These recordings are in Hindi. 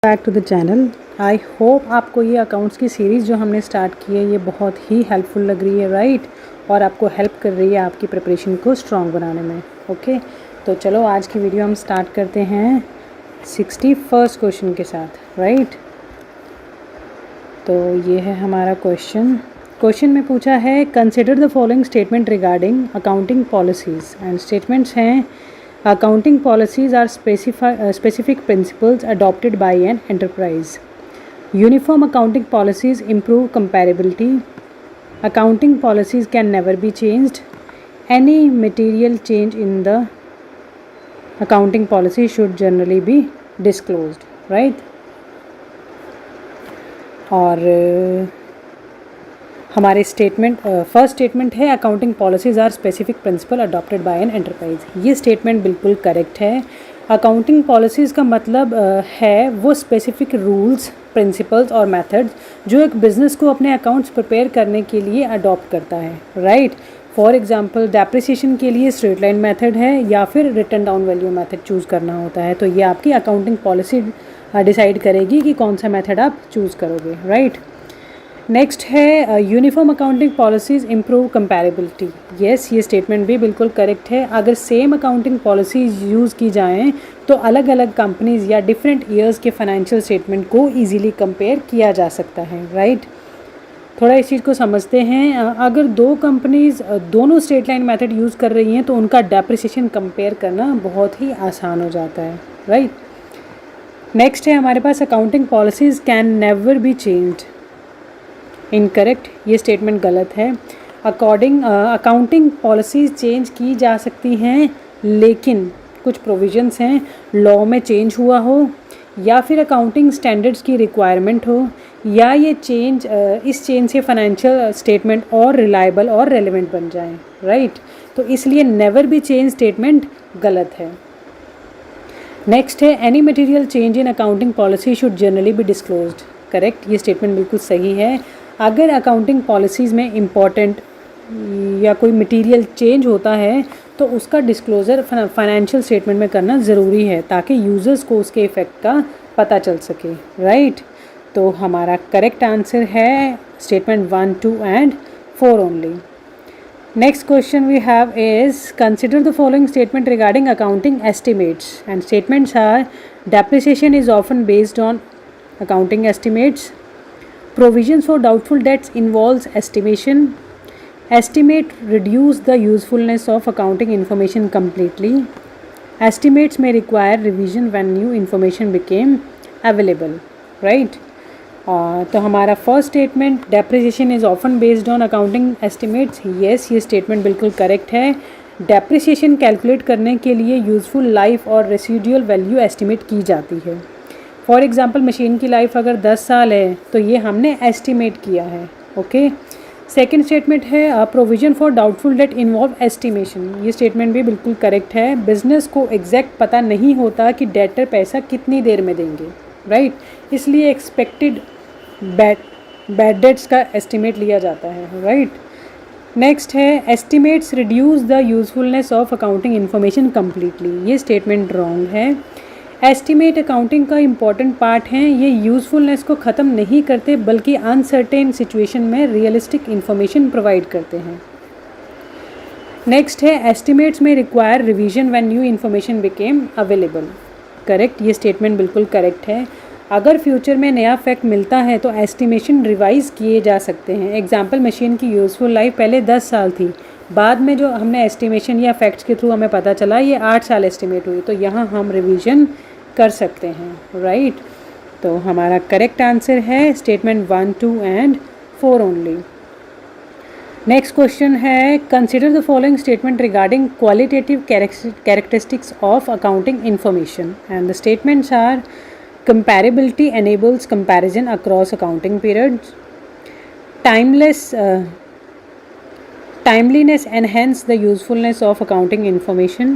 Back to the channel. I hope आपको ये अकाउंट्स की सीरीज़ जो हमने स्टार्ट की है ये बहुत ही हेल्पफुल लग रही है, राइट? और आपको हेल्प कर रही है आपकी प्रिपरेशन को स्ट्रॉन्ग बनाने में। ओके, तो चलो आज की वीडियो हम स्टार्ट करते हैं 61st क्वेश्चन के साथ, राइट? तो ये है हमारा क्वेश्चन में पूछा है consider the following statement regarding accounting policies and statements हैं accounting policies are specific principles adopted by an enterprise. Uniform accounting policies improve comparability. Accounting policies can never be changed. Any material change in the accounting policy should generally be disclosed, right? और हमारे फर्स्ट स्टेटमेंट है accounting policies are specific principle adopted by an enterprise. ये स्टेटमेंट बिल्कुल करेक्ट है। अकाउंटिंग पॉलिसीज़ का मतलब है वो स्पेसिफिक रूल्स, प्रिंसिपल्स और मेथड्स जो एक बिज़नेस को अपने अकाउंट्स प्रिपेयर करने के लिए अडॉप्ट करता है, राइट? फॉर एग्जांपल डेप्रिसिएशन के लिए स्ट्रेट लाइन मेथड है या फिर return down value method choose करना होता है। तो ये आपकी अकाउंटिंग पॉलिसी डिसाइड करेगी कि कौन सा मेथड आप चूज़ करोगे, राइट? नेक्स्ट है uniform accounting policies improve comparability. Yes, ये स्टेटमेंट भी बिल्कुल करेक्ट है। अगर सेम अकाउंटिंग पॉलिसीज़ यूज़ की जाएँ तो अलग अलग कंपनीज़ या डिफरेंट ईयर्स के फाइनेंशियल स्टेटमेंट को इजीली कंपेयर किया जा सकता है, राइट? थोड़ा इस चीज़ को समझते हैं। अगर दो कंपनीज़ दोनों स्ट्रेट लाइन मेथड यूज़ कर रही हैं तो उनका डेप्रिसिएशन कंपेयर करना बहुत ही आसान हो जाता है, राइट? नेक्स्ट है हमारे पास accounting policies can never be changed. Incorrect, ये स्टेटमेंट गलत है। अकाउंटिंग पॉलिसीज़ चेंज की जा सकती हैं, लेकिन कुछ प्रोविजंस हैं, लॉ में चेंज हुआ हो या फिर अकाउंटिंग स्टैंडर्ड्स की रिक्वायरमेंट हो या ये इस चेंज से फाइनेंशियल स्टेटमेंट और रिलायबल और रेलेवेंट बन जाएं, राइट? तो इसलिए नेवर बी चेंज स्टेटमेंट गलत है। नेक्स्ट है any material change in accounting policy should generally B disclosed. Correct, ये स्टेटमेंट बिल्कुल सही है। अगर अकाउंटिंग पॉलिसीज़ में इम्पॉर्टेंट या कोई मटेरियल चेंज होता है तो उसका डिस्क्लोज़र फाइनेंशियल स्टेटमेंट में करना ज़रूरी है ताकि यूज़र्स को उसके इफ़ेक्ट का पता चल सके, राइट? तो हमारा करेक्ट आंसर है statement 1, 2 and 4 only. Next question we have is consider the following statement regarding accounting estimates and statements are depreciation is often based on accounting estimates. Provisions for doubtful debts involves estimation. Estimate reduce the usefulness of accounting information completely. Estimates may require revision when new information became available, right? तो हमारा first statement depreciation is often based on accounting estimates. Yes, ये स्टेटमेंट बिल्कुल करेक्ट है। डेप्रिसिएशन कैलकुलेट करने के लिए यूज़फुल लाइफ और रेसिडुअल वैल्यू एस्टिमेट की जाती है। फॉर एग्ज़ाम्पल मशीन की लाइफ अगर 10 साल है तो ये हमने एस्टिमेट किया है, ओके? सेकंड स्टेटमेंट है provision for doubtful debt involve estimation. ये स्टेटमेंट भी बिल्कुल करेक्ट है। बिजनेस को एग्जैक्ट पता नहीं होता कि डेटर पैसा कितनी देर में देंगे, राइट? इसलिए एक्सपेक्टेड बैड डेट्स का एस्टिमेट लिया जाता है, राइट? नेक्स्ट है estimates reduce the usefulness of accounting information completely. ये स्टेटमेंट रॉन्ग है। एस्टिमेट अकाउंटिंग का इम्पॉर्टेंट पार्ट हैं। ये यूज़फुलनेस को ख़त्म नहीं करते बल्कि अनसर्टेन सिचुएशन में रियलिस्टिक इन्फॉर्मेशन प्रोवाइड करते हैं। नेक्स्ट है एस्टिमेट्स में require revision when new information became available. Correct, ये स्टेटमेंट बिल्कुल करेक्ट है। अगर फ्यूचर में नया फैक्ट मिलता है तो एस्टिमेशन रिवाइज़ किए जा सकते हैं। एग्जाम्पल मशीन की यूज़फुल लाइफ पहले 10 साल थी, बाद में जो हमने एस्टिमेशन या फैक्ट्स के थ्रू हमें पता चला ये 8 साल एस्टिमेट हुई, तो यहाँ हम रिवीजन कर सकते हैं, राइट? तो हमारा करेक्ट आंसर है statement 1, 2 and 4 only. Next question है consider the following statement regarding qualitative characteristics of accounting information and the statements are comparability enables comparison across accounting periods, timeliness enhance the usefulness of accounting information,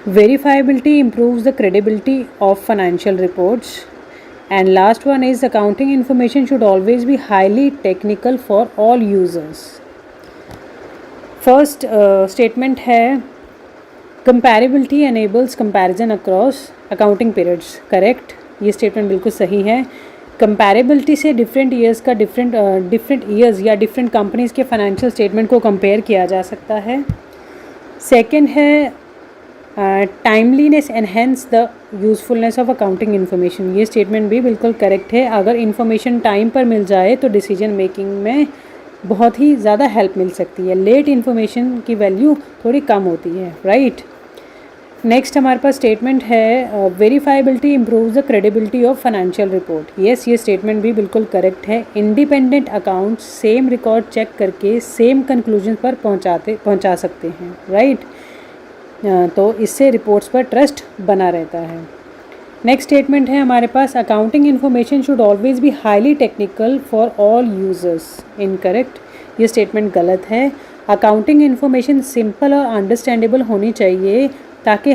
verifiability improves the credibility of financial reports, and last one is accounting information should always be highly technical for all users. First statement है comparability enables comparison across accounting periods. Correct. ये स्टेटमेंट बिल्कुल सही है। कंपैरेबिलिटी से डिफरेंट ईयर्स का डिफरेंट ईयर्स या डिफरेंट कंपनीज़ के फाइनेंशियल स्टेटमेंट को कंपेयर किया जा सकता है। सेकंड है timeliness enhance the usefulness of accounting information. ये स्टेटमेंट भी बिल्कुल करेक्ट है। अगर इन्फॉर्मेशन टाइम पर मिल जाए तो डिसीजन मेकिंग में बहुत ही ज़्यादा हेल्प मिल सकती है। लेट इन्फॉर्मेशन की वैल्यू थोड़ी कम होती है, राइट। नेक्स्ट हमारे पास स्टेटमेंट है verifiability improves the credibility of financial report. Yes, ये स्टेटमेंट भी बिल्कुल करेक्ट है। Independent accounts same record check करके सेम कंक्लूजन पर पहुंचा सकते हैं, राइट। तो इससे रिपोर्ट्स पर ट्रस्ट बना रहता है। नेक्स्ट स्टेटमेंट है हमारे पास accounting information should always be highly technical for all users. Incorrect, ये स्टेटमेंट गलत है। अकाउंटिंग इन्फॉर्मेशन सिंपल और अंडरस्टैंडेबल होनी चाहिए ताकि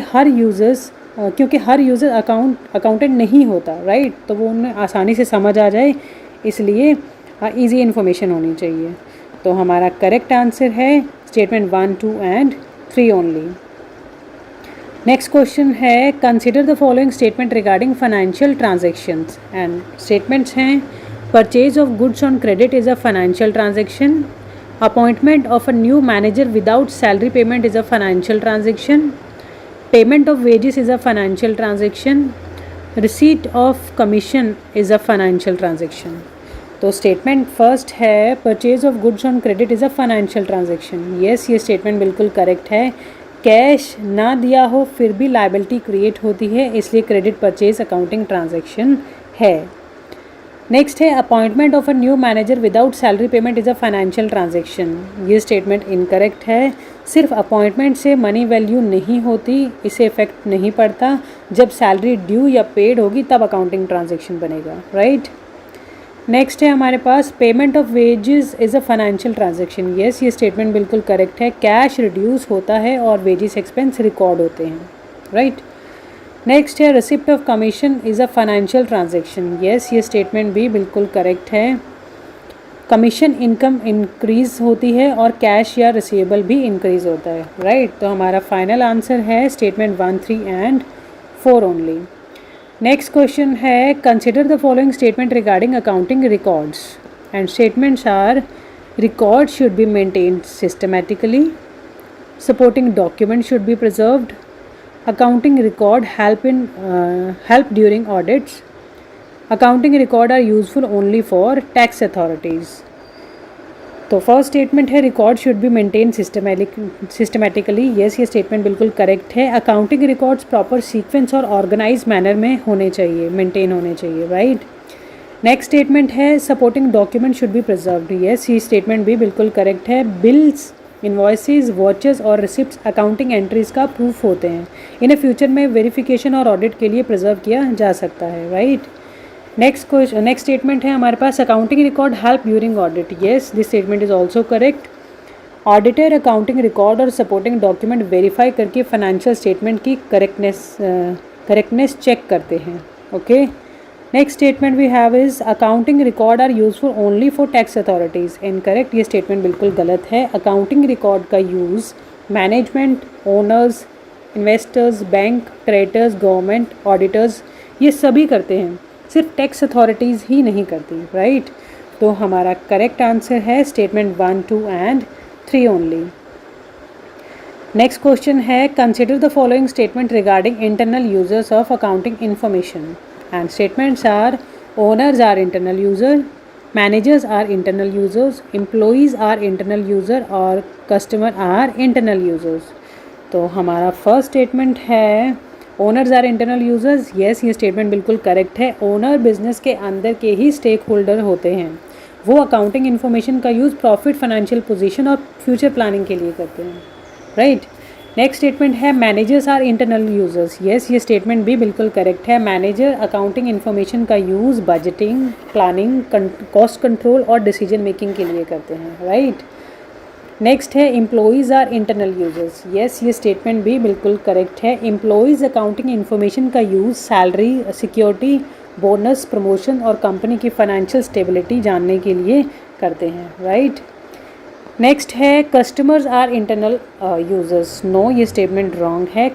क्योंकि हर यूज़र अकाउंटेंट नहीं होता, राइट। तो वो उन्हें आसानी से समझ आ जाए, इसलिए ईजी इन्फॉर्मेशन होनी चाहिए। तो हमारा करेक्ट आंसर है statement 1, 2 and 3 only. Next question है consider the following statement regarding financial transactions and statements हैं purchase of goods on credit is a financial transaction, appointment of a new manager without salary payment is a financial transaction, payment of wages is a financial transaction, receipt of commission is a financial transaction. तो स्टेटमेंट फर्स्ट है purchase of goods on credit is a financial transaction. Yes, ये स्टेटमेंट बिल्कुल करेक्ट है। कैश ना दिया हो फिर भी लायबिलिटी क्रिएट होती है, इसलिए क्रेडिट परचेज अकाउंटिंग ट्रांजैक्शन है। नेक्स्ट है appointment of a new manager without salary payment is a financial transaction. ये स्टेटमेंट इनकरेक्ट है। सिर्फ अपॉइंटमेंट से मनी वैल्यू नहीं होती, इसे इफेक्ट नहीं पड़ता। जब सैलरी ड्यू या पेड होगी तब अकाउंटिंग ट्रांजैक्शन बनेगा, राइट। नेक्स्ट है हमारे पास payment of wages is a financial transaction. Yes, ये स्टेटमेंट बिल्कुल करेक्ट है। कैश रिड्यूस होता है और वेजेस एक्सपेंस रिकॉर्ड होते हैं, राइट। नेक्स्ट है receipt of commission is a financial transaction. Yes, ये स्टेटमेंट भी बिल्कुल करेक्ट है। कमीशन इनकम इंक्रीज होती है और कैश या रिसीवेबल भी इंक्रीज होता है, राइट। तो हमारा फाइनल आंसर है statement 1, 3 and 4 only. Next question है consider the following statement regarding accounting records and statements are record should be maintained systematically, supporting document should be preserved, accounting record help during audits, accounting record are useful only for tax authorities. तो फर्स्ट स्टेटमेंट है record should be maintain systematically. Yes, ये स्टेटमेंट बिल्कुल करेक्ट है। अकाउंटिंग रिकॉर्ड्स प्रॉपर सीक्वेंस और ऑर्गेनाइज मैनर में होने चाहिए, मेंटेन होने चाहिए, राइट। नेक्स्ट स्टेटमेंट है supporting document should be preserved. Yes, ये स्टेटमेंट भी बिल्कुल करेक्ट है। बिल्स, इन्वॉइसेस, वॉचेस और रिसिप्ट्स अकाउंटिंग एंट्रीज का प्रूफ होते हैं, इन्हें फ्यूचर में वेरिफिकेशन और ऑडिट के लिए प्रिजर्व किया जा सकता है, राइट। नेक्स्ट स्टेटमेंट है हमारे पास accounting record help during audit. Yes, this statement is also correct. Auditor accounting record और सपोर्टिंग डॉक्यूमेंट वेरीफाई करके फाइनेंशियल स्टेटमेंट की करेक्टनेस चेक करते हैं, okay. Next statement we have is accounting record are useful only for tax authorities. Incorrect, ये स्टेटमेंट बिल्कुल गलत है। अकाउंटिंग रिकॉर्ड का use management, owners, investors, bank, creditors, government, auditors, ये सभी करते हैं, सिर्फ टैक्स अथॉरिटीज़ ही नहीं करती, राइट। तो हमारा करेक्ट आंसर है statement 1, 2 and 3 only. Next question है consider the following statement regarding internal users of accounting information and statements are owners are internal user, managers are internal users, employees are internal user और कस्टमर आर इंटरनल यूजर्स। तो हमारा फर्स्ट स्टेटमेंट है owners are internal users. Yes, ये स्टेटमेंट बिल्कुल करेक्ट है। ओनर बिजनेस के अंदर के ही स्टेक होल्डर होते हैं, वो अकाउंटिंग इन्फॉर्मेशन का यूज़ प्रॉफिट, फाइनेंशियल पोजीशन और फ्यूचर प्लानिंग के लिए करते हैं, राइट। नेक्स्ट स्टेटमेंट है managers are internal users. Yes, ये स्टेटमेंट भी बिल्कुल करेक्ट है। मैनेजर अकाउंटिंग इन्फॉर्मेशन का use budgeting, planning, cost control और डिसीजन मेकिंग के लिए करते हैं, राइट। नेक्स्ट है employees are internal users. Yes, ये स्टेटमेंट भी बिल्कुल करेक्ट है। एम्प्लॉइज़ अकाउंटिंग इन्फॉर्मेशन का use salary, security, bonus, promotion और कंपनी की फाइनेंशियल स्टेबिलिटी जानने के लिए करते हैं, राइट। नेक्स्ट है customers are internal users. No, ये स्टेटमेंट रॉन्ग है।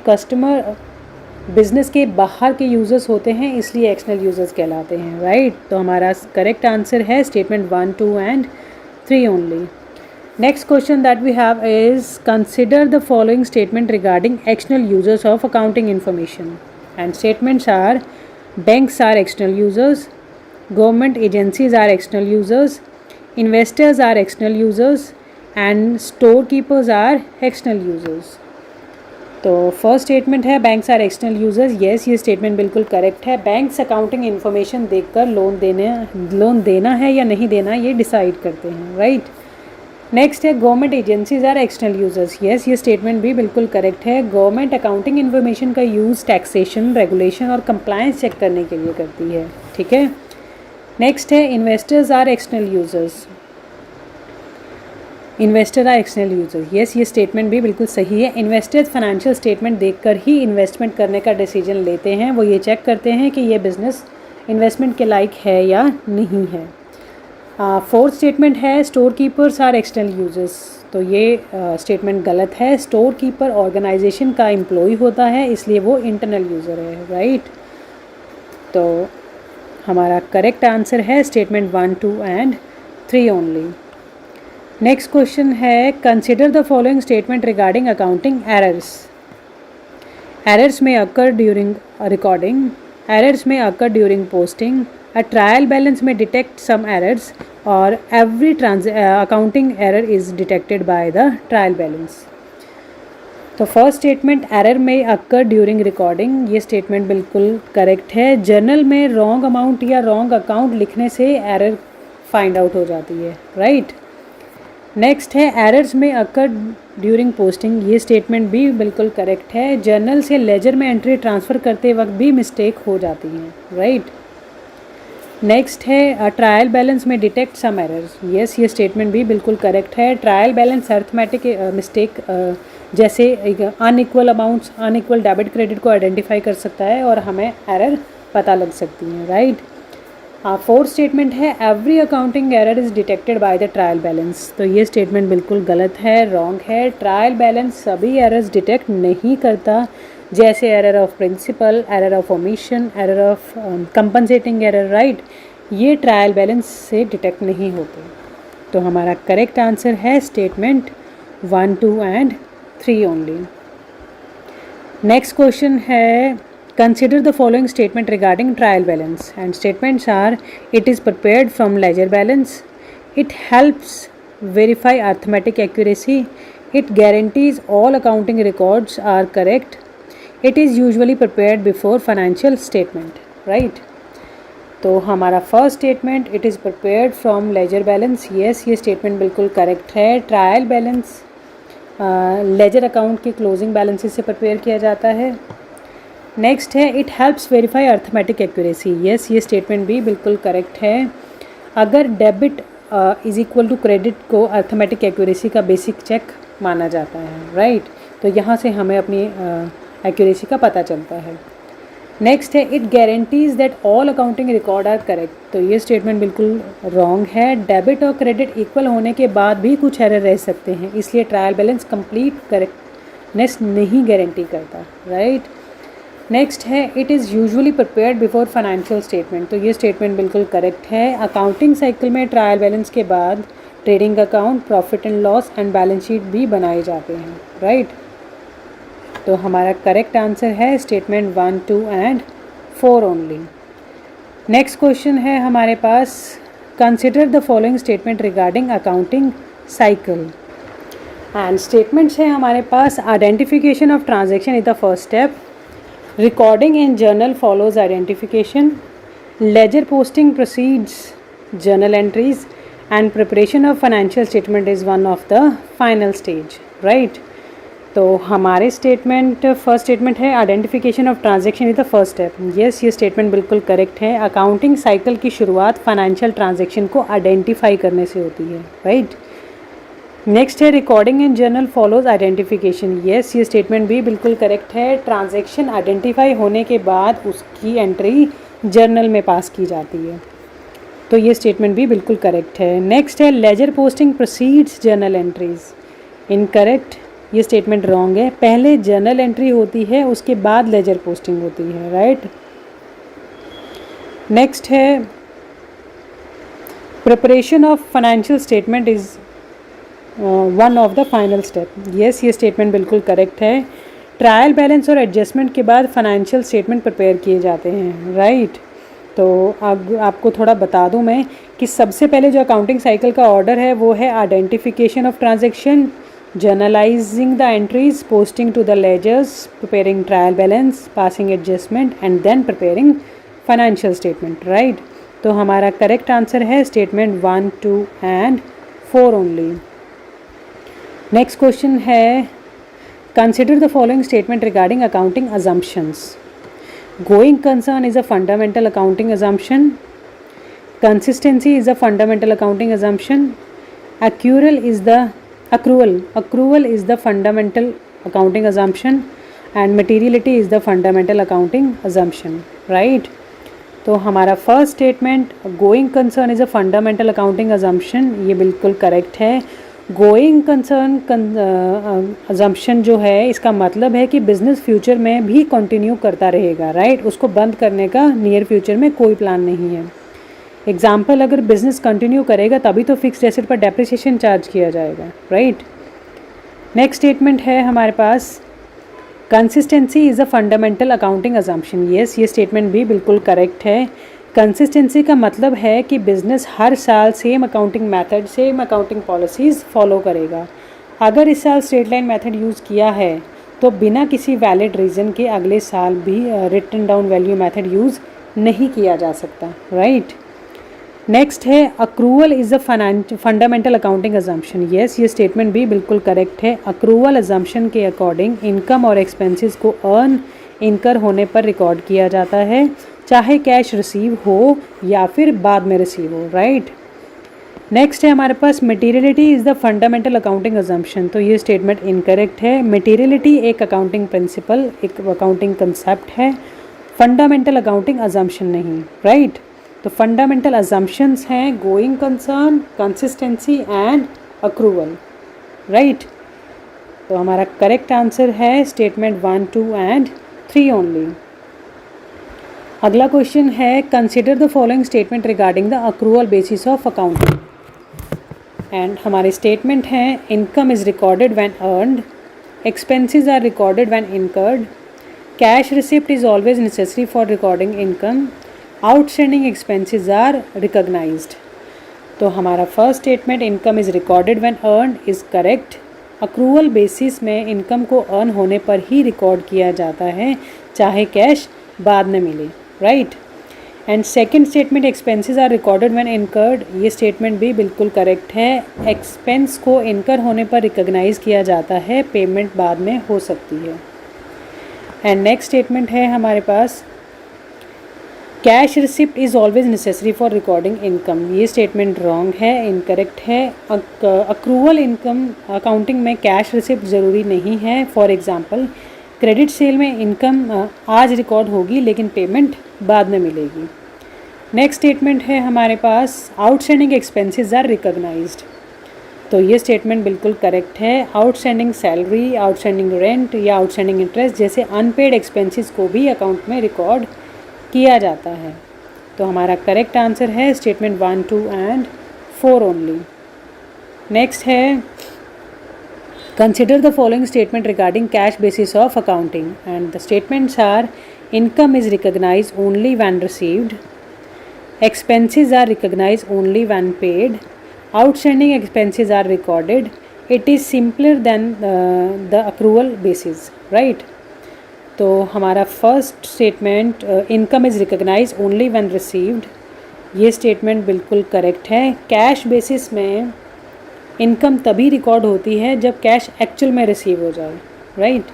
बिजनेस के बाहर के यूजर्स होते हैं, इसलिए एक्सटर्नल यूजर्स कहलाते हैं, राइट। तो हमारा करेक्ट आंसर है statement 1, 2 and 3 only. Next question that we have is consider the following statement regarding external users of accounting information and statements are banks are external users, government agencies are external users, investors are external users and storekeepers are external users। तो फर्स्ट स्टेटमेंट है banks are external users, yes ये स्टेटमेंट बिल्कुल करेक्ट है। बैंक्स अकाउंटिंग इन्फॉर्मेशन देखकर लोन देना है या नहीं देना ये डिसाइड करते हैं, राइट। नेक्स्ट है government agencies are external users, yes ये स्टेटमेंट भी बिल्कुल करेक्ट है। गवर्नमेंट अकाउंटिंग इन्फॉर्मेशन का यूज़ टैक्सेशन, रेगुलेशन और कंप्लायंस चेक करने के लिए करती है, ठीक है। नेक्स्ट है investors are external users, investor are external users, yes ये स्टेटमेंट भी बिल्कुल सही है। इन्वेस्टर्स फाइनेंशियल स्टेटमेंट देखकर ही इन्वेस्टमेंट करने का डिसीजन लेते हैं, वो ये चेक करते हैं कि ये बिज़नेस इन्वेस्टमेंट के लायक है या नहीं है। फोर्थ स्टेटमेंट है store keepers are external users, तो ये स्टेटमेंट गलत है। स्टोर कीपर ऑर्गेनाइजेशन का एम्प्लॉय होता है, इसलिए वो इंटरनल यूज़र है, राइट। तो हमारा करेक्ट आंसर है statement 1, 2 and 3 only. Next question है consider the following statement regarding accounting errors. Errors may occur during recording, errors may occur during posting, a trial balance may detect some errors or every accounting error is detected by the trial balance। तो फर्स्ट स्टेटमेंट एरर में अक्कर ड्यूरिंग रिकॉर्डिंग, ये स्टेटमेंट बिल्कुल करेक्ट है। जर्नल में रॉन्ग अमाउंट या रॉन्ग अकाउंट लिखने से एरर फाइंड आउट हो जाती है, राइट। नेक्स्ट है एरर्स में अक्कर ड्यूरिंग पोस्टिंग, ये स्टेटमेंट भी बिल्कुल करेक्ट है। जर्नल से लेजर में एंट्री ट्रांसफ़र करते वक्त भी मिस्टेक हो जाती हैं, राइट। नेक्स्ट है ट्रायल बैलेंस में डिटेक्ट सम एरर्स, येस ये स्टेटमेंट भी बिल्कुल करेक्ट है। ट्रायल बैलेंस अर्थमेटिक मिस्टेक जैसे unequal amounts, unequal debit credit को आइडेंटिफाई कर सकता है और हमें एरर पता लग सकती है, राइट। फोर्थ स्टेटमेंट है every accounting error is detected by the trial balance, तो ये स्टेटमेंट बिल्कुल गलत है, रॉन्ग है। ट्रायल बैलेंस सभी एरर्स डिटेक्ट नहीं करता, जैसे error of principle, error of omission, error of compensating error, right, ये ट्रायल बैलेंस से डिटेक्ट नहीं होते। तो हमारा करेक्ट आंसर है statement 1, 2 and 3 only. Next question है consider the following statement regarding trial balance and statements are it is prepared from ledger balance, it helps verify arithmetic accuracy, it guarantees all accounting records are correct, it is usually prepared before financial statement, right. तो हमारा first statement it is prepared from ledger balance, yes ये स्टेटमेंट बिल्कुल करेक्ट है। ट्रायल बैलेंस लेजर अकाउंट के क्लोजिंग बैलेंसेस से प्रिपेयर किया जाता है। नेक्स्ट है it helps verify arithmetic accuracy, yes ये स्टेटमेंट भी बिल्कुल करेक्ट है। अगर debit is equal to credit को अर्थमेटिक एक्यूरेसी का बेसिक चेक माना जाता है, राइट। तो यहाँ से हमें अपनी एक्यूरेसी का पता चलता है। नेक्स्ट है it guarantees that all accounting record are correct, तो ये स्टेटमेंट बिल्कुल रॉन्ग है। डेबिट और क्रेडिट इक्वल होने के बाद भी कुछ एरर रह सकते हैं, इसलिए ट्रायल बैलेंस कंप्लीट करेक्टनेस नहीं गारंटी करता, राइट। नेक्स्ट है it is usually prepared before financial statement, तो ये स्टेटमेंट बिल्कुल करेक्ट है। अकाउंटिंग साइकिल में ट्रायल बैलेंस के बाद trading account, profit and loss and balance sheet भी बनाए जाते हैं, राइट। तो हमारा करेक्ट आंसर है statement 1, 2 and 4 only. Next question है हमारे पास consider the following statement regarding accounting cycle and statements है हमारे पास identification of transaction is the first step, recording in journal follows identification, ledger posting proceeds journal entries and preparation of financial statement is one of the final stage, right. तो हमारे स्टेटमेंट फर्स्ट स्टेटमेंट है identification of transaction is the first step, yes ये स्टेटमेंट बिल्कुल करेक्ट है। अकाउंटिंग साइकिल की शुरुआत फाइनेंशियल ट्रांजैक्शन को आइडेंटिफाई करने से होती है, राइट। नेक्स्ट है recording in journal follows identification, yes ये स्टेटमेंट भी बिल्कुल करेक्ट है। ट्रांजैक्शन आइडेंटिफाई होने के बाद उसकी एंट्री जर्नल में पास की जाती है, तो ये स्टेटमेंट भी बिल्कुल करेक्ट है। नेक्स्ट है laser posting proceeds journal entries, incorrect. ये स्टेटमेंट रॉन्ग है। पहले जर्नल एंट्री होती है, उसके बाद लेजर पोस्टिंग होती है, राइट। नेक्स्ट है preparation of financial statement is one of the final step. Yes, ये स्टेटमेंट बिल्कुल करेक्ट है। ट्रायल बैलेंस और एडजस्टमेंट के बाद फाइनेंशियल स्टेटमेंट प्रिपेयर किए जाते हैं, राइट। तो अब आपको थोड़ा बता दूं मैं कि सबसे पहले जो अकाउंटिंग साइकिल का ऑर्डर है वो है identification of transaction, journalising the entries, posting to the ledgers, preparing trial balance, passing adjustment and then preparing financial statement, right. तो हमारा करेक्ट आंसर है statement 1, 2 and 4 only. Next question है consider the following statement regarding accounting assumptions. Going concern is a fundamental accounting assumption. Consistency is a fundamental accounting assumption. Accrual is the fundamental accounting assumption, and materiality is the fundamental accounting assumption, right? तो हमारा first statement going concern is a fundamental accounting assumption, ये बिल्कुल करेक्ट है। गोइंग कंसर्न अजम्पशन जो है इसका मतलब है कि बिज़नेस फ्यूचर में भी कंटिन्यू करता रहेगा, राइट। उसको बंद करने का नियर फ्यूचर में कोई प्लान नहीं है। एग्जाम्पल, अगर बिज़नेस कंटिन्यू करेगा तभी तो फिक्स्ड एसेट पर डेप्रिसिएशन चार्ज किया जाएगा, राइट। नेक्स्ट स्टेटमेंट है हमारे पास consistency is a fundamental accounting assumption. Yes, ये स्टेटमेंट भी बिल्कुल करेक्ट है। कंसिस्टेंसी का मतलब है कि बिज़नेस हर साल same accounting method, same accounting policies follow करेगा। अगर इस साल स्ट्रेट लाइन मेथड यूज़ किया है तो बिना किसी वैलिड रीज़न के अगले साल भी written down value method use नहीं किया जा सकता, राइट। नेक्स्ट है accrual is a fundamental accounting assumption. Yes, ये स्टेटमेंट भी बिल्कुल करेक्ट है। अक्रूवल अजम्पशन के अकॉर्डिंग इनकम और एक्सपेंसेस को अर्न इनकर होने पर रिकॉर्ड किया जाता है, चाहे कैश रिसीव हो या फिर बाद में रिसीव हो, राइट। नेक्स्ट है हमारे पास materiality is the fundamental accounting assumption. तो ये स्टेटमेंट इनकरेक्ट है। मटेरियलिटी एक अकाउंटिंग प्रिंसिपल, एक अकाउंटिंग कंसेप्ट है, फंडामेंटल अकाउंटिंग अजम्पशन नहीं, राइट। तो फंडामेंटल अजम्पशंस हैं going concern, consistency and accrual, right. तो हमारा करेक्ट आंसर है स्टेटमेंट 1, 2 एंड 3 ओनली। अगला क्वेश्चन है consider the following statement regarding the accrual basis of accounting. And हमारे स्टेटमेंट हैं income is recorded when earned, expenses are recorded when incurred, cash receipt is always necessary for recording income, outstanding expenses are recognized. तो हमारा first statement income is recorded when earned is correct. Accrual basis में इनकम को अर्न होने पर ही रिकॉर्ड किया जाता है, चाहे कैश बाद में मिले, right. And second statement expenses are recorded when incurred, ये स्टेटमेंट भी बिल्कुल करेक्ट है। एक्सपेंस को इनकर होने पर रिकॉग्नाइज किया जाता है, पेमेंट बाद में हो सकती है। एंड नेक्स्ट स्टेटमेंट है हमारे पास cash receipt is always necessary for recording income, ये स्टेटमेंट रॉन्ग है, इनकरेक्ट है। अक्रूवल इनकम अकाउंटिंग में कैश रिसिप्ट ज़रूरी नहीं है। फॉर एग्जांपल, क्रेडिट सेल में इनकम आज रिकॉर्ड होगी लेकिन पेमेंट बाद में मिलेगी। नेक्स्ट स्टेटमेंट है हमारे पास आउटस्टैंडिंग एक्सपेंसेस आर रिकॉग्नाइज्ड। तो ये स्टेटमेंट बिल्कुल करेक्ट है। आउटस्टैंडिंग सैलरी, आउटस्टैंडिंग रेंट या आउटस्टैंडिंग इंटरेस्ट जैसे अनपेड एक्सपेंसेस को भी अकाउंट में रिकॉर्ड किया जाता है। तो हमारा करेक्ट आंसर है स्टेटमेंट 1, 2 एंड 4 ओनली। नेक्स्ट है consider the following statement regarding cash basis of accounting, and the statements are income is recognized only when received, expenses are recognized only when paid, outstanding expenses are recorded, it is simpler than the accrual basis, right। तो हमारा first statement income is recognize only when received, ये स्टेटमेंट बिल्कुल करेक्ट है। कैश बेसिस में इनकम तभी रिकॉर्ड होती है जब कैश एक्चुअल में रिसीव हो जाए, राइट।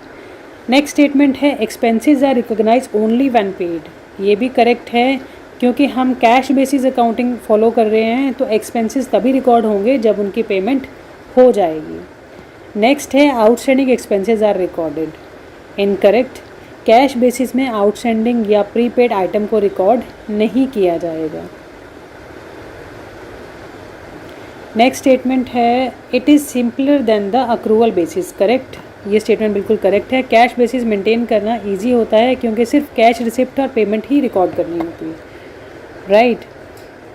नेक्स्ट स्टेटमेंट है expenses are recognize only when paid, ये भी करेक्ट है क्योंकि हम कैश बेसिस अकाउंटिंग फॉलो कर रहे हैं, तो एक्सपेंसेस तभी रिकॉर्ड होंगे जब उनकी पेमेंट हो जाएगी। नेक्स्ट है outstanding expenses are recorded, incorrect. Cash basis में आउटस्टैंडिंग या प्रीपेड आइटम को रिकॉर्ड नहीं किया जाएगा। नेक्स्ट स्टेटमेंट है it is simpler than the accrual basis, correct. ये स्टेटमेंट बिल्कुल करेक्ट है। कैश बेसिस मेंटेन करना इजी होता है क्योंकि सिर्फ कैश रिसिप्ट और पेमेंट ही रिकॉर्ड करनी होती है, राइट।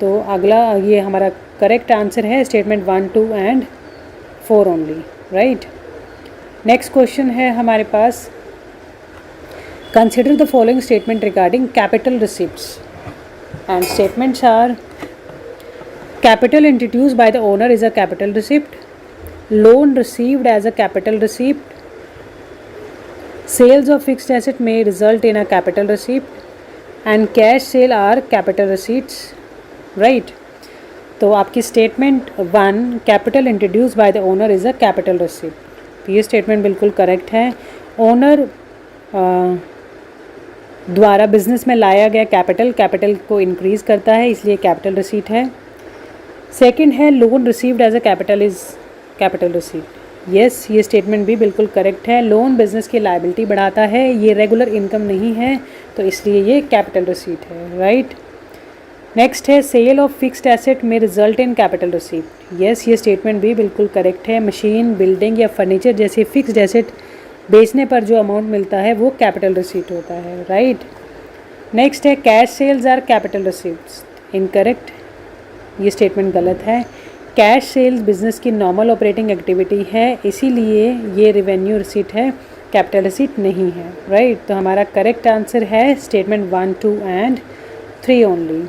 तो अगला ये हमारा करेक्ट आंसर है statement 1, 2 and 4 only, right. Next question है हमारे पास, consider the following statement regarding capital receipts and statements are capital introduced by the owner is a capital receipt, loan received as a capital receipt, sales of fixed asset may result in a capital receipt, and cash sale are capital receipts, right। तो आपकी statement 1 capital introduce by the owner is a capital receipt, तो ये स्टेटमेंट बिल्कुल करेक्ट है। ओनर द्वारा बिजनेस में लाया गया कैपिटल को इंक्रीज़ करता है, इसलिए कैपिटल रिसीट है। सेकंड है loan received as a capital is capital receipt, yes ये स्टेटमेंट भी बिल्कुल करेक्ट है। लोन बिजनेस की लायबिलिटी बढ़ाता है, ये रेगुलर इनकम नहीं है, तो इसलिए ये कैपिटल रिसीट है, राइट। नेक्स्ट है सेल ऑफ फिक्स्ड एसेट में result in capital receipt, yes ये स्टेटमेंट भी बिल्कुल करेक्ट है। मशीन, बिल्डिंग या फर्नीचर जैसे फिक्स्ड एसेट बेचने पर जो अमाउंट मिलता है वो कैपिटल रिसीट होता है, राइट। नेक्स्ट है cash sales are capital receipts, incorrect, ये स्टेटमेंट गलत है। कैश सेल्स बिजनेस की नॉर्मल ऑपरेटिंग एक्टिविटी है, इसीलिए ये रेवेन्यू रिसीट है, कैपिटल रिसीट नहीं है, राइट। तो हमारा करेक्ट आंसर है स्टेटमेंट 1, 2 एंड 3 ओनली।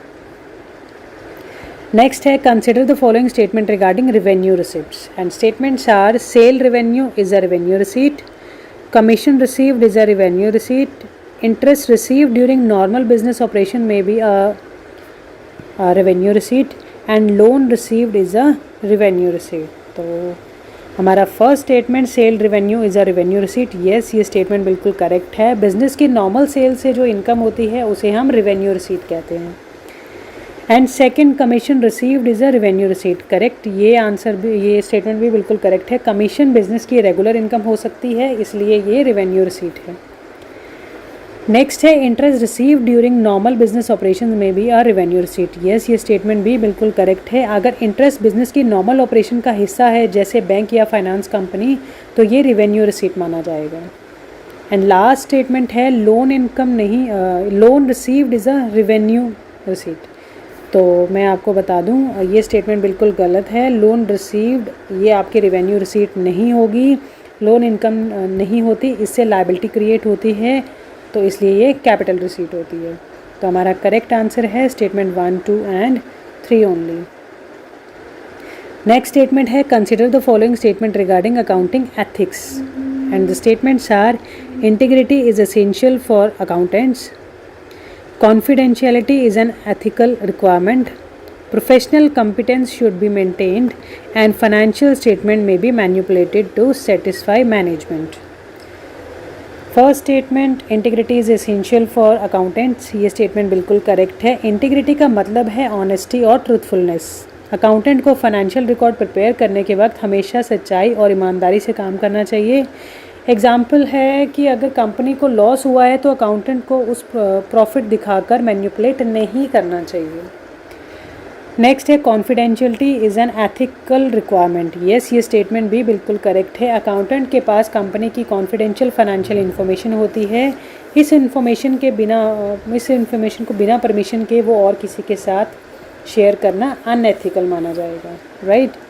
नेक्स्ट है consider the following statement regarding revenue receipts and statements are sale revenue is a revenue receipt, commission received is a revenue receipt, interest received during normal business operation में be a revenue receipt and loan received is a revenue receipt. तो हमारा first statement sale revenue is a revenue receipt, yes ये स्टेटमेंट बिल्कुल करेक्ट है। बिजनेस की नॉर्मल सेल से जो इनकम होती है उसे हम रेवेन्यू रिसीट कहते हैं। And second commission received is a revenue receipt, correct, ये आंसर भी, ये स्टेटमेंट भी बिल्कुल करेक्ट है। कमीशन बिजनेस की रेगुलर इनकम हो सकती है, इसलिए ये रेवेन्यू रिसीट है। नेक्स्ट है interest receive during normal business operation में भी आ रेवेन्यू रिसीट, यस ये स्टेटमेंट भी बिल्कुल करेक्ट है। अगर इंटरेस्ट बिजनेस की नॉर्मल ऑपरेशन का हिस्सा है जैसे बैंक या फाइनेंस कंपनी, तो ये रेवेन्यू रिसीट माना जाएगा। एंड लास्ट स्टेटमेंट है लोन इनकम नहीं, loan received is a revenue receipt, तो मैं आपको बता दूं ये स्टेटमेंट बिल्कुल गलत है। लोन रिसीव्ड ये आपकी रेवेन्यू रिसीट नहीं होगी, लोन इनकम नहीं होती, इससे लायबिलिटी क्रिएट होती है, तो इसलिए ये कैपिटल रिसीट होती है। तो हमारा करेक्ट आंसर है statement 1, 2 and 3 only. Next statement है consider the following statement regarding accounting ethics and the statements are integrity is essential for accountants, confidentiality is an ethical requirement, professional competence should be maintained, and financial statement may be manipulated to satisfy management। First statement integrity is essential for accountants, ये स्टेटमेंट बिल्कुल करेक्ट है। इंटीग्रिटी का मतलब है ऑनेस्टी और ट्रूथफुलनेस। अकाउंटेंट को फाइनेंशियल रिकॉर्ड प्रिपेयर करने के वक्त हमेशा सच्चाई और ईमानदारी से काम करना चाहिए। एग्जाम्पल है कि अगर कंपनी को लॉस हुआ है तो अकाउंटेंट को उस प्रॉफिट दिखाकर मैनिपुलेट नहीं करना चाहिए। नेक्स्ट है confidentiality is an ethical requirement, yes ये स्टेटमेंट भी बिल्कुल करेक्ट है। अकाउंटेंट के पास कंपनी की कॉन्फिडेंशियल फाइनेंशियल इन्फॉर्मेशन होती है, इस इन्फॉर्मेशन को बिना परमिशन के वो और किसी के साथ शेयर करना अनएथिकल माना जाएगा, राइट।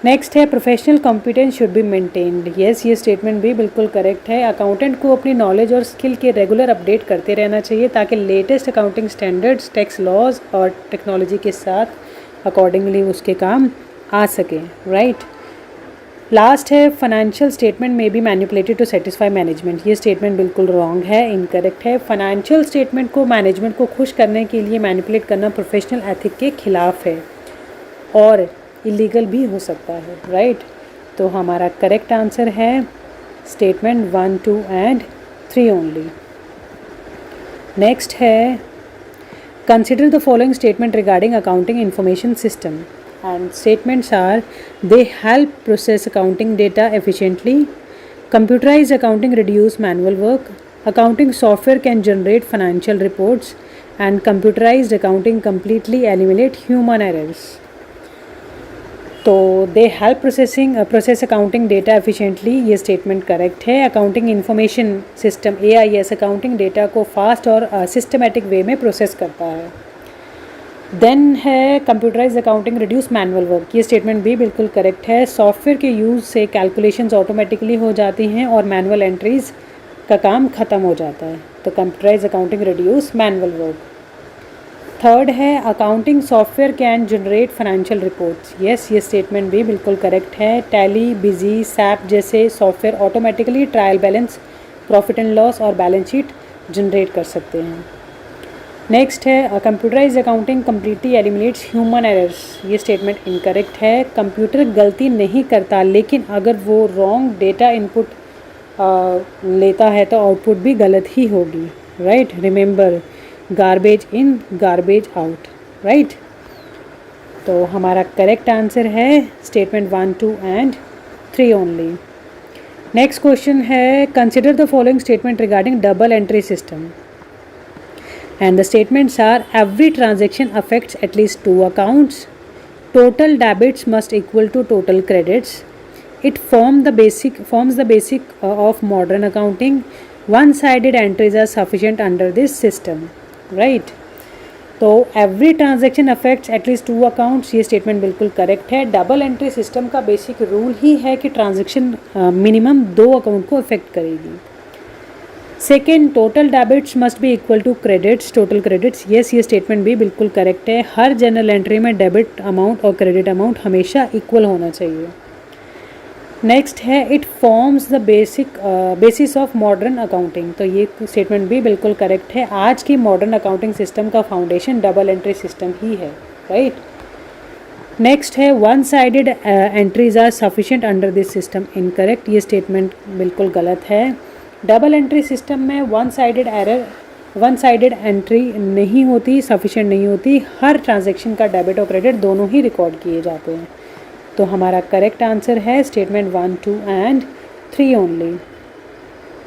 नेक्स्ट है professional competence should be maintained, yes ये स्टेटमेंट भी बिल्कुल करेक्ट है। अकाउंटेंट को अपनी नॉलेज और स्किल के रेगुलर अपडेट करते रहना चाहिए ताकि latest accounting standards, tax laws और टेक्नोलॉजी के साथ अकॉर्डिंगली उसके काम आ सकें, राइट। लास्ट है फाइनेंशियल स्टेटमेंट में be manipulated to satisfy management, ये स्टेटमेंट बिल्कुल रॉन्ग है, इनकरेक्ट है। फाइनेंशियल स्टेटमेंट को मैनेजमेंट को खुश करने के लिए मैनिपुलेट करना प्रोफेशनल एथिक के खिलाफ है और इलीगल भी हो सकता है, राइट। तो हमारा करेक्ट आंसर है स्टेटमेंट 1, 2 एंड 3 ओनली। नेक्स्ट है consider the following statement regarding accounting information system and statements are they help process accounting data efficiently, computerise accounting reduce manual work, accounting software can generate financial reports and computerised accounting completely eliminate human errors. तो they help process accounting data efficiently, ये स्टेटमेंट करेक्ट है। Accounting information system AIS accounting data को फास्ट और सिस्टमेटिक वे में प्रोसेस करता है। देन है computerise accounting reduce manual work, ये स्टेटमेंट भी बिल्कुल करेक्ट है। सॉफ्टवेयर के यूज़ से कैलकुलेशंस ऑटोमेटिकली हो जाती हैं और मैनुअल एंट्रीज का काम ख़त्म हो जाता है। तो computerise accounting reduce manual work. Third है accounting software can generate financial reports, yes ये स्टेटमेंट भी बिल्कुल करेक्ट है। टैली, बिजी, सैप जैसे software automatically trial balance, profit and loss और बैलेंस शीट जनरेट कर सकते हैं। नेक्स्ट है computerise accounting completely eliminates human errors, ये स्टेटमेंट इनकरेक्ट है। कंप्यूटर गलती नहीं करता, लेकिन अगर वो रॉन्ग डेटा इनपुट लेता है तो आउटपुट भी गलत ही होगी, right. Remember garbage in garbage out, right. तो हमारा करेक्ट आंसर है statement 1, 2 and 3 only. Next question है consider the following statement regarding double entry system and the statements are every transaction affects at least 2 accounts, total debits must equal to total credits, it forms the basic of modern accounting, one sided entries are sufficient under this system, right। तो every transaction affects at least 2 accounts, ये स्टेटमेंट बिल्कुल करेक्ट है। डबल एंट्री सिस्टम का बेसिक रूल ही है कि ट्रांजेक्शन मिनिमम 2 अकाउंट को अफेक्ट करेगी। Second, total debits must be equal to credits, total credits, yes ये स्टेटमेंट भी बिल्कुल करेक्ट है। हर जनरल एंट्री में डेबिट अमाउंट और क्रेडिट अमाउंट हमेशा इक्वल होना चाहिए। नेक्स्ट है it forms the basis of modern accounting, तो ये स्टेटमेंट भी बिल्कुल करेक्ट है। आज की मॉडर्न अकाउंटिंग सिस्टम का फाउंडेशन डबल एंट्री सिस्टम ही है, राइट। नेक्स्ट है one sided entries are sufficient under this system, incorrect, ये स्टेटमेंट बिल्कुल गलत है। डबल एंट्री सिस्टम में वन साइडेड एंट्री नहीं होती, सफिशिएंट नहीं होती। हर ट्रांजैक्शन का डेबिट और क्रेडिट दोनों ही रिकॉर्ड किए जाते हैं। तो हमारा करेक्ट आंसर है statement 1, 2 and 3 only.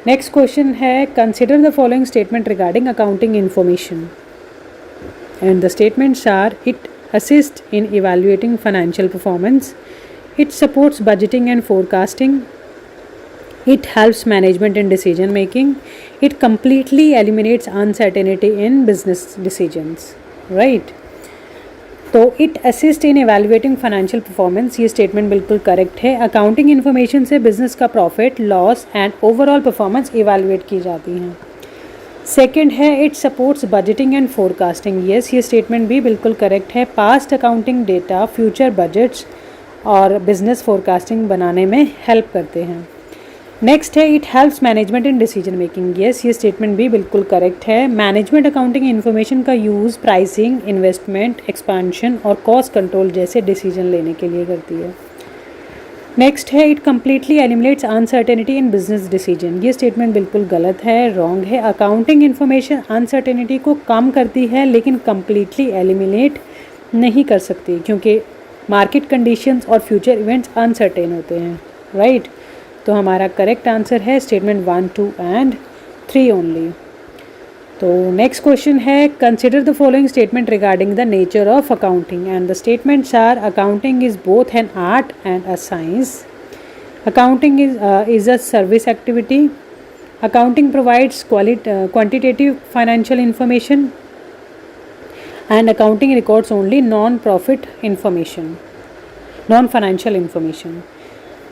Next question है consider the following statement regarding accounting information and the statements are it assist in evaluating financial performance, it supports budgeting and forecasting, it helps management in decision making, it completely eliminates uncertainty in business decisions, right। तो it assist in evaluating financial performance, ये स्टेटमेंट बिल्कुल करेक्ट है। अकाउंटिंग इन्फॉर्मेशन से बिजनेस का profit, loss and overall performance evaluate की जाती हैं। सेकेंड है it supports budgeting and forecasting, yes ये स्टेटमेंट भी बिल्कुल करेक्ट है। Past accounting data future budgets और बिजनेस फोरकास्टिंग बनाने में हेल्प करते हैं। नेक्स्ट है it helps management in decision making, yes ये स्टेटमेंट भी बिल्कुल करेक्ट है। मैनेजमेंट अकाउंटिंग इन्फॉर्मेशन का यूज़ प्राइसिंग, इन्वेस्टमेंट, एक्सपांशन और कॉस्ट कंट्रोल जैसे डिसीजन लेने के लिए करती है। नेक्स्ट है it completely eliminates uncertainty in business decision, ये स्टेटमेंट बिल्कुल गलत है, रॉन्ग है। अकाउंटिंग इन्फॉर्मेशन अनसर्टेनिटी को कम करती है लेकिन कम्प्लीटली एलिमिनेट नहीं कर सकती, क्योंकि मार्केट कंडीशंस और फ्यूचर इवेंट्स अनसर्टेन होते हैं, राइट। तो हमारा करेक्ट आंसर है स्टेटमेंट 1, 2 एंड 3 ओनली। तो नेक्स्ट क्वेश्चन है consider the following statement regarding the nature of accounting and the statements are accounting is both an art and a science, accounting is a service activity, accounting provides quantitative financial information and accounting records only non financial information.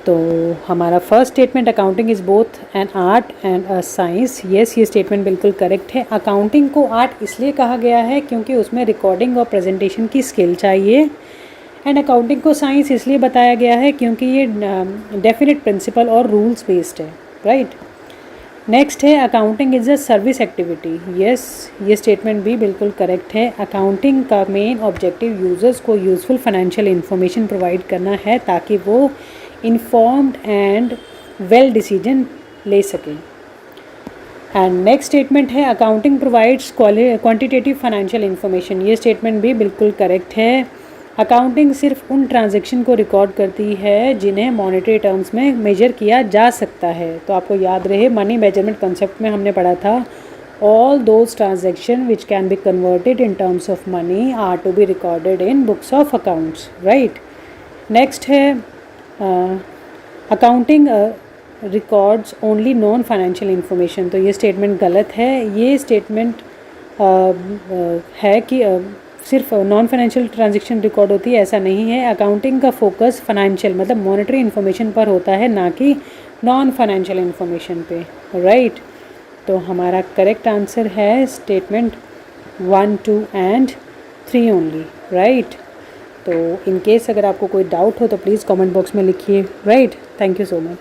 तो हमारा first statement accounting is both an art and a science, yes ये स्टेटमेंट बिल्कुल करेक्ट है। अकाउंटिंग को आर्ट इसलिए कहा गया है क्योंकि उसमें रिकॉर्डिंग और प्रेजेंटेशन की स्किल चाहिए, एंड अकाउंटिंग को साइंस इसलिए बताया गया है क्योंकि ये डेफिनेट प्रिंसिपल और रूल्स बेस्ड है, राइट। नेक्स्ट है accounting is a service activity, yes ये स्टेटमेंट भी बिल्कुल करेक्ट है। अकाउंटिंग का मेन ऑब्जेक्टिव यूज़र्स को यूज़फुल फाइनेंशियल इन्फॉर्मेशन प्रोवाइड करना है ताकि वो इन्फॉर्म्ड एंड वेल डिसीजन ले सकें। एंड नेक्स्ट स्टेटमेंट है accounting provides quantitative financial information, ये स्टेटमेंट भी बिल्कुल करेक्ट है। अकाउंटिंग सिर्फ उन ट्रांजैक्शन को रिकॉर्ड करती है जिन्हें मॉनेटरी टर्म्स में मेजर किया जा सकता है। तो आपको याद रहे मनी मेजरमेंट कॉन्सेप्ट में हमने पढ़ा था all those transaction which can be converted in terms of money are to be recorded in books of accounts, right. Next है accounting records only non financial information. तो ये स्टेटमेंट गलत है। ये स्टेटमेंट है कि सिर्फ नॉन फाइनेंशियल ट्रांजेक्शन रिकॉर्ड होती है, ऐसा नहीं है। अकाउंटिंग का फोकस फाइनेंशियल मतलब मॉनेटरी इन्फॉर्मेशन पर होता है, ना कि नॉन फाइनेंशियल इन्फॉर्मेशन पे, राइट। तो हमारा करेक्ट आंसर है स्टेटमेंट 1, 2 एंड 3 ओनली, राइट। तो इन केस अगर आपको कोई डाउट हो तो प्लीज़ कमेंट बॉक्स में लिखिए, right. Thank you so much.